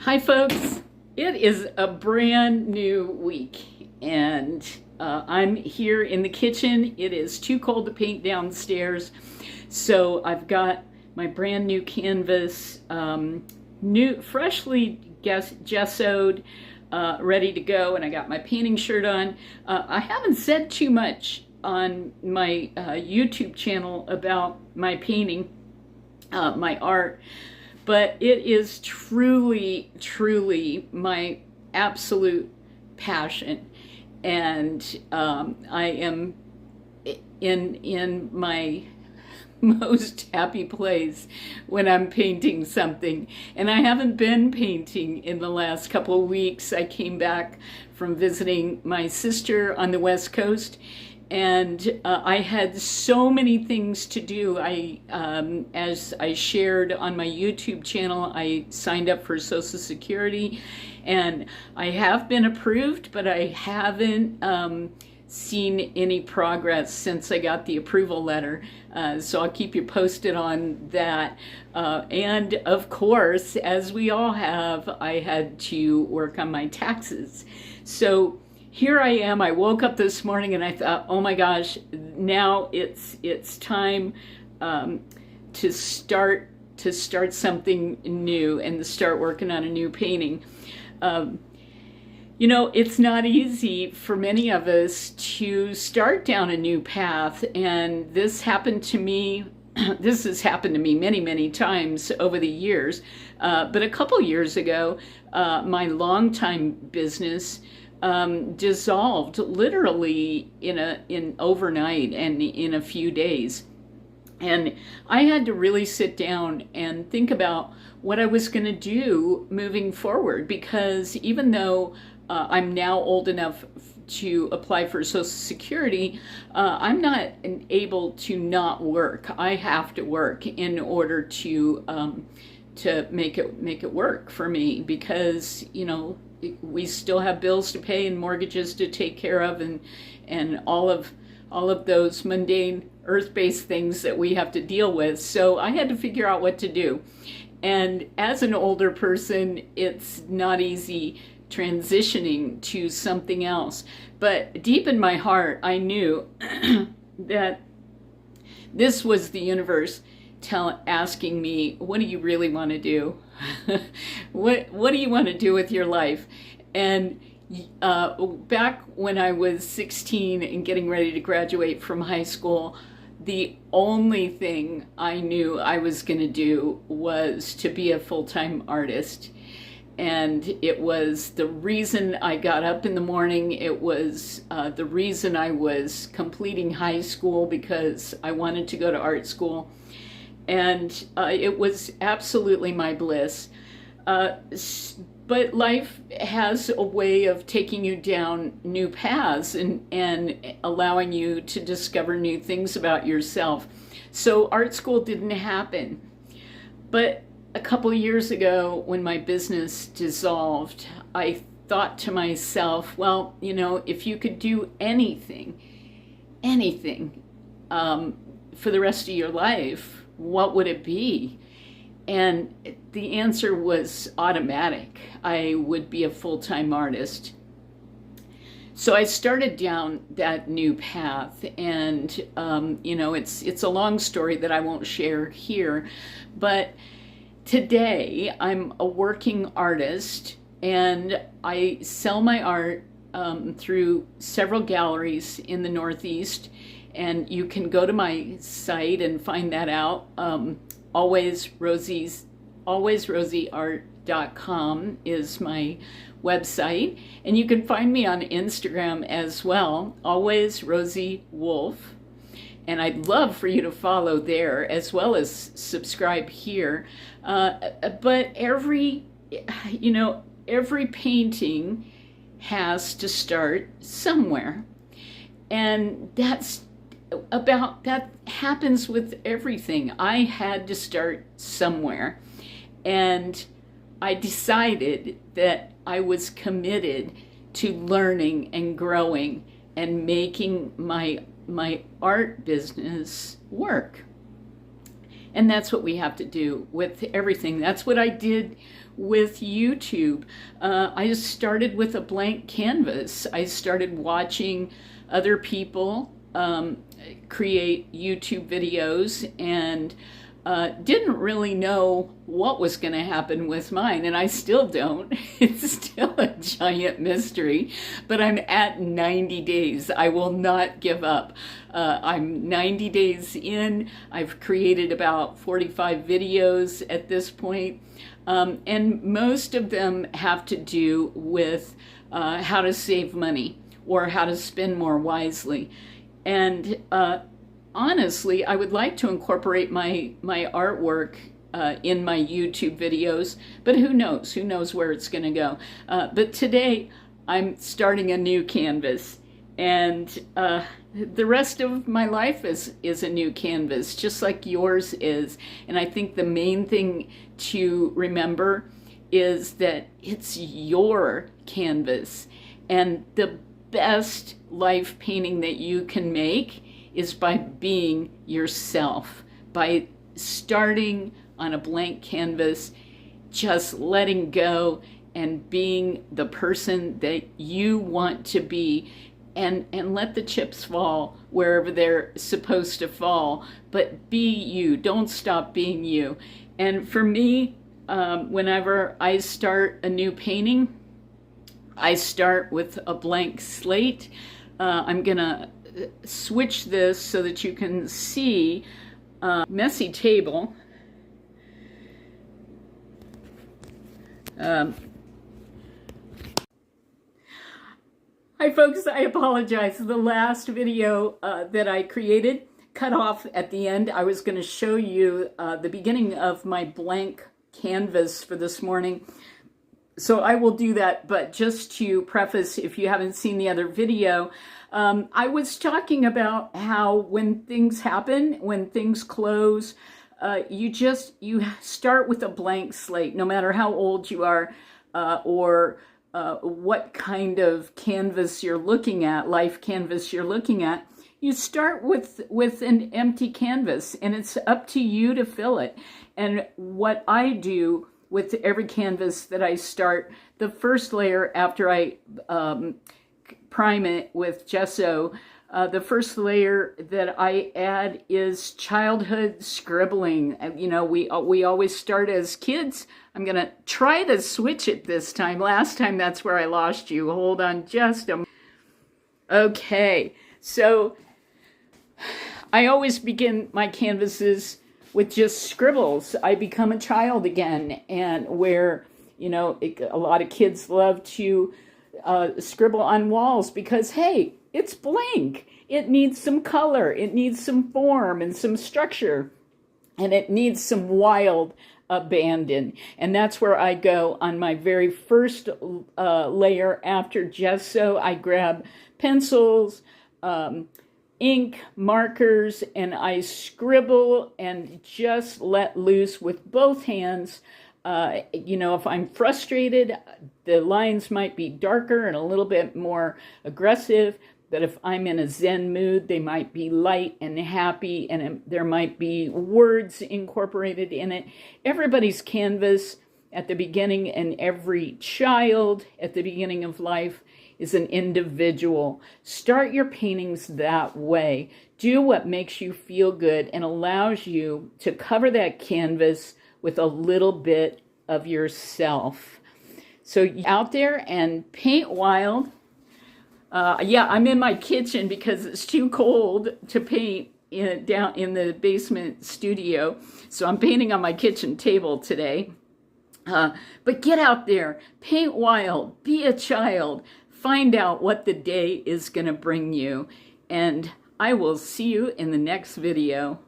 Hi, folks. It is a brand new week, and I'm here in the kitchen. It is too cold to paint downstairs, so I've got my brand new canvas, freshly gessoed, ready to go, and I got my painting shirt on. I haven't said too much on my YouTube channel about my painting, my art. But it is truly, truly my absolute passion, and I am in my most happy place when I'm painting something. And I haven't been painting in the last couple of weeks. I came back from visiting my sister on the West Coast, and I had so many things to do. As I shared on my YouTube channel, I signed up for Social Security, and I have been approved, but I haven't seen any progress since I got the approval letter. So I'll keep you posted on that. And of course, as we all have, I had to work on my taxes. So here I am. I woke up this morning and I thought, oh my gosh, now it's time to start something new and to start working on a new painting. You know, it's not easy for many of us to start down a new path, and this happened to me. This has happened to me many, many times over the years. But a couple years ago, my longtime business dissolved literally in overnight and in a few days. And I had to really sit down and think about what I was going to do moving forward, because even though I'm now old enough to apply for Social Security, I'm not able to not work. I have to work in order to make it work for me, because we still have bills to pay and mortgages to take care of, and all of those mundane earth-based things that we have to deal with. So I had to figure out what to do. And as an older person, it's not easy transitioning to something else. But deep in my heart, I knew that this was the universe asking me, what do you really want to do? What do you want to do with your life? And back when I was 16 and getting ready to graduate from high school, the only thing I knew I was going to do was to be a full-time artist. And it was the reason I got up in the morning. It was the reason I was completing high school, because I wanted to go to art school. And it was absolutely my bliss. But life has a way of taking you down new paths and allowing you to discover new things about yourself. So art school didn't happen. But a couple of years ago, when my business dissolved, I thought to myself, well, if you could do anything for the rest of your life, what would it be? And the answer was automatic. I would be a full-time artist. So I started down that new path, and it's a long story that I won't share here, but today I'm a working artist, and I sell my art through several galleries in the Northeast, and you can go to my site and find that out. AlwaysRosieArt.com is my website, and you can find me on Instagram as well, Always Rosie Wolf, and I'd love for you to follow there as well as subscribe here. But every painting has to start somewhere, and that happens with everything. I had to start somewhere, and I decided that I was committed to learning and growing and making my art business work. And that's what we have to do with everything. That's what I did with YouTube. I just started with a blank canvas. I started watching other people create YouTube videos, and didn't really know what was going to happen with mine, and I still don't. It's still a giant mystery, but I'm at 90 days. I will not give up. I'm 90 days in. I've created about 45 videos at this point, and most of them have to do with how to save money or how to spend more wisely. And honestly, I would like to incorporate my artwork in my YouTube videos, but who knows? Who knows where it's going to go? But today, I'm starting a new canvas, and the rest of my life is a new canvas, just like yours is. And I think the main thing to remember is that it's your canvas, and the best life painting that you can make is by being yourself, by starting on a blank canvas, just letting go and being the person that you want to be, and let the chips fall wherever they're supposed to fall, but be you. Don't stop being you. And for me, whenever I start a new painting, I start with a blank slate. I'm gonna switch this so that you can see messy table. Hi folks, I apologize. The last video that I created cut off at the end. I was going to show you the beginning of my blank canvas for this morning. So I will do that, but just to preface, if you haven't seen the other video, I was talking about how when things happen, when things close, you start with a blank slate, no matter how old you are or what kind of canvas you're looking at, life canvas you're looking at. You start with an empty canvas, and it's up to you to fill it. And what I do with every canvas that I start, the first layer after I prime it with gesso, the first layer that I add is childhood scribbling. You know, we always start as kids. I'm gonna try to switch it this time. Last time, that's where I lost you. Hold on just a moment. Okay, so I always begin my canvases with just scribbles. I become a child again, and where, you know, a lot of kids love to scribble on walls because, hey, it's blank. It needs some color, it needs some form and some structure, and it needs some wild abandon. And that's where I go on my very first layer after gesso. I grab pencils, ink, markers, and I scribble and just let loose with both hands. You know, if I'm frustrated, the lines might be darker and a little bit more aggressive, but if I'm in a Zen mood, they might be light and happy, and there might be words incorporated in it. Everybody's canvas at the beginning, and every child at the beginning of life is an individual. Start your paintings that way. Do what makes you feel good and allows you to cover that canvas with a little bit of yourself. So out there and paint wild. Yeah, I'm in my kitchen because it's too cold to paint down in the basement studio. So I'm painting on my kitchen table today. But get out there, paint wild, be a child, find out what the day is going to bring you. And I will see you in the next video.